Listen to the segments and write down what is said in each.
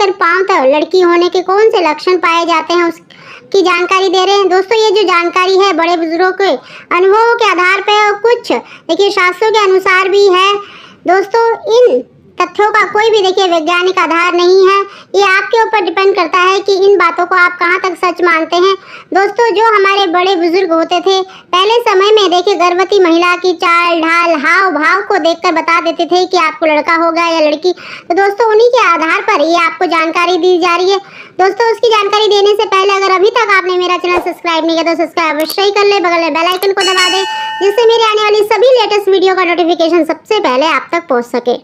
लेकर पांव तक लड़की होने के कौन से लक्षण पाए जाते हैं उसकी जानकारी दे रहे हैं। दोस्तों ये जो जानकारी है बड़े बुजुर्गों के अनुभवों के आधार पर और कुछ देखिए शास्त्रों के अनुसार भी है। दोस्तों इन तथ्यों का कोई भी देखिए वैज्ञानिक आधार नहीं है, ये आपके ऊपर डिपेंड करता है कि इन बातों को आप कहां तक सच मानते हैं। दोस्तों जो हमारे बड़े बुजुर्ग होते थे पहले समय में देखिए गर्भवती महिला की चाल ढाल हाव भाव को देखकर बता देते थे कि आपको लड़का होगा या लड़की। तो दोस्तों उन्हीं के आधार पर ये आपको जानकारी दी जा रही है। दोस्तों उसकी जानकारी देने से पहले अगर अभी तक आपने मेरा चैनल सब्सक्राइब नहीं किया तो सब्सक्राइब अवश्य ही कर ले, बगल में बेल आइकन को दबा दें जिससे मेरे आने वाली सभी लेटेस्ट वीडियो का नोटिफिकेशन सबसे पहले आप तक पहुंच सके।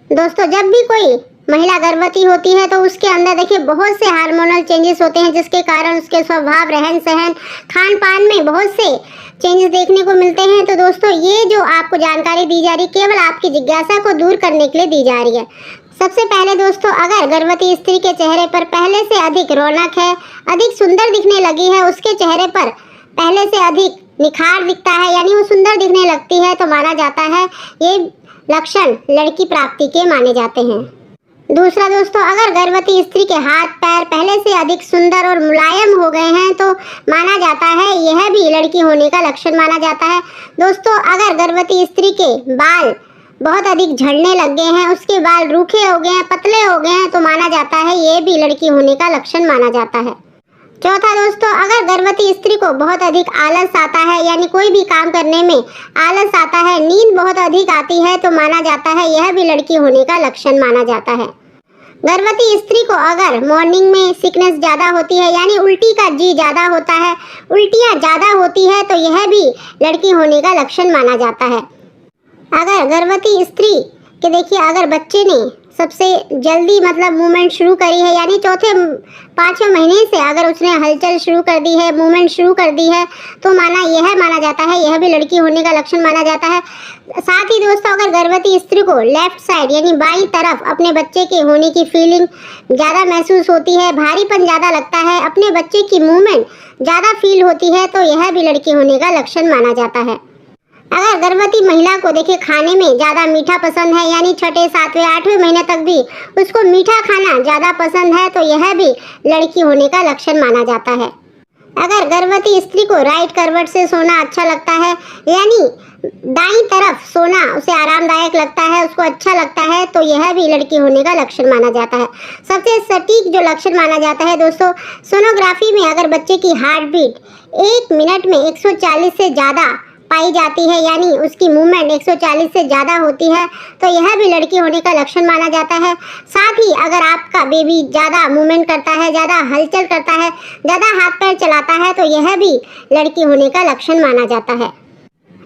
दोस्तों जब भी कोई महिला गर्भवती होती है तो उसके अंदर देखिए बहुत से हार्मोनल चेंजेस होते हैं जिसके कारण उसके स्वभाव रहन सहन खान पान में बहुत से चेंजेस देखने को मिलते हैं। तो दोस्तों ये जो आपको जानकारी दी जा रही केवल आपकी जिज्ञासा को दूर करने के लिए दी जा रही है। सबसे पहले दोस्तों अगर गर्भवती स्त्री के चेहरे पर पहले से अधिक रौनक है, अधिक सुंदर दिखने लगी है, उसके चेहरे पर पहले से अधिक निखार दिखता है यानी वो सुंदर दिखने लगती है तो माना जाता है ये लक्षण लड़की प्राप्ति के माने जाते हैं। दूसरा दोस्तों अगर गर्भवती स्त्री के हाथ पैर पहले से अधिक सुंदर और मुलायम हो गए हैं तो माना जाता है यह भी लड़की होने का लक्षण माना जाता है। दोस्तों अगर गर्भवती स्त्री के बाल बहुत अधिक झड़ने लग गए हैं, उसके बाल रूखे हो गए हैं, पतले हो गए हैं तो माना जाता है ये भी लड़की होने का लक्षण माना जाता है। चौथा दोस्तों अगर गर्भवती स्त्री को बहुत अधिक आलस आता है यानी कोई भी काम करने में आलस आता है, नींद बहुत अधिक आती है तो माना जाता है यह भी लड़की होने का लक्षण माना जाता है। गर्भवती स्त्री को अगर मॉर्निंग में सिकनेस ज़्यादा होती है यानी उल्टी का जी ज़्यादा होता है, उल्टियाँ ज़्यादा होती है तो यह भी लड़की होने का लक्षण माना जाता है। अगर गर्भवती स्त्री के देखिए अगर बच्चे ने सबसे जल्दी मतलब मूवमेंट शुरू करी है यानी चौथे पाँचवें महीने से अगर उसने हलचल शुरू कर दी है, मूवमेंट शुरू कर दी है तो माना जाता है यह भी लड़की होने का लक्षण माना जाता है। साथ ही दोस्तों अगर गर्भवती स्त्री को लेफ्ट साइड यानी बाईं तरफ अपने बच्चे के होने की फीलिंग ज़्यादा महसूस होती है, भारीपन ज़्यादा लगता है, अपने बच्चे की मूवमेंट ज़्यादा फील होती है तो यह भी लड़की होने का लक्षण माना जाता है। अगर गर्भवती महिला को देखिए खाने में ज़्यादा मीठा पसंद है यानी छठे सातवें आठवें महीने तक भी उसको मीठा खाना ज़्यादा पसंद है तो यह भी लड़की होने का लक्षण माना जाता है। अगर गर्भवती स्त्री को राइट करवट से सोना अच्छा लगता है यानी दाईं तरफ सोना उसे आरामदायक लगता है, उसको अच्छा लगता है तो यह भी लड़की होने का लक्षण माना जाता है। सबसे सटीक जो लक्षण माना जाता है दोस्तों सोनोग्राफी में अगर बच्चे की हार्ट बीट 1 मिनट में 140 से ज़्यादा पाई जाती है यानी उसकी मूवमेंट 140 से ज़्यादा होती है तो यह भी लड़की होने का लक्षण माना जाता है। साथ ही अगर आपका बेबी ज़्यादा मूवमेंट करता है, ज़्यादा हलचल करता है, ज़्यादा हाथ पैर चलाता है तो यह भी लड़की होने का लक्षण माना जाता है।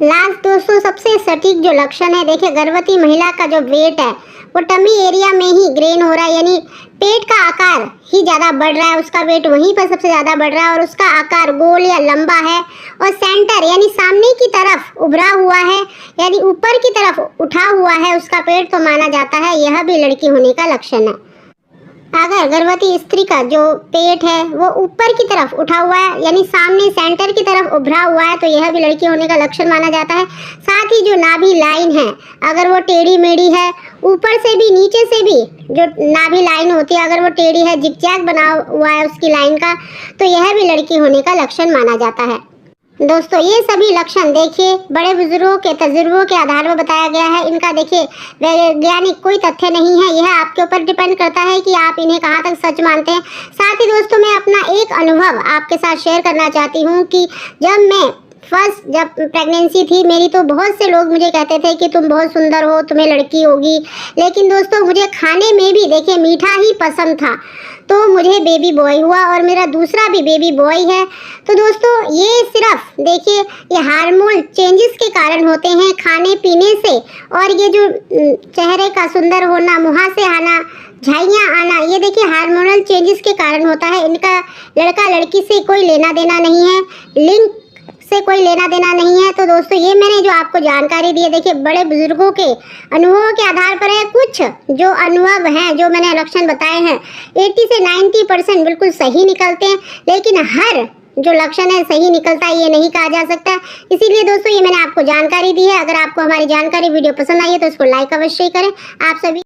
लास्ट दोस्तों सबसे सटीक जो लक्षण है देखिए गर्भवती महिला का जो वेट है वो टमी एरिया में ही ग्रेन हो रहा है यानी पेट का आकार ही ज़्यादा बढ़ रहा है, उसका वेट वहीं पर सबसे ज़्यादा बढ़ रहा है और उसका आकार गोल या लंबा है और सेंटर यानी सामने की तरफ उभरा हुआ है यानी ऊपर की तरफ उठा हुआ है उसका पेट तो माना जाता है यह भी लड़की होने का लक्षण है। अगर गर्भवती स्त्री का जो पेट है वो ऊपर की तरफ उठा हुआ है यानी सामने सेंटर की तरफ उभरा हुआ है तो यह भी लड़की होने का लक्षण माना जाता है। साथ ही जो नाभि लाइन है अगर वो टेढ़ी मेढ़ी है, ऊपर से भी नीचे से भी जो नाभि लाइन होती है अगर वो टेढ़ी है, जिगजैग बना हुआ है उसकी लाइन का तो यह भी लड़की होने का लक्षण माना जाता है। दोस्तों ये सभी लक्षण देखिए बड़े बुजुर्गों के तजुर्बों के आधार पर बताया गया है, इनका देखिए वैज्ञानिक कोई तथ्य नहीं है, यह आपके ऊपर डिपेंड करता है कि आप इन्हें कहाँ तक सच मानते हैं। साथ ही दोस्तों मैं अपना एक अनुभव आपके साथ शेयर करना चाहती हूँ कि जब प्रेगनेंसी थी मेरी तो बहुत से लोग मुझे कहते थे कि तुम बहुत सुंदर हो, तुम्हें लड़की होगी, लेकिन दोस्तों मुझे खाने में भी देखिए मीठा ही पसंद था तो मुझे बेबी बॉय हुआ और मेरा दूसरा भी बेबी बॉय है। तो दोस्तों ये सिर्फ देखिए ये हार्मोन चेंजेस के कारण होते हैं खाने पीने से, और ये जो चेहरे का सुंदर होना, मुहासे आना, झाइयाँ आना, ये देखिए हार्मोनल चेंजेस के कारण होता है। इनका लड़का लड़की से कोई लेना देना नहीं है, लिंग से कोई लेना देना नहीं है। तो दोस्तों ये मैंने जो आपको जानकारी दी है देखिए बड़े बुजुर्गों के अनुभवों के आधार पर है। कुछ जो अनुभव हैं जो मैंने लक्षण बताए हैं 80 से 90% बिल्कुल सही निकलते हैं, लेकिन हर जो लक्षण है सही निकलता है ये नहीं कहा जा सकता। इसीलिए दोस्तों ये मैंने आपको जानकारी दी है। अगर आपको हमारी जानकारी वीडियो पसंद आई है तो इसको लाइक अवश्य करें। आप सभी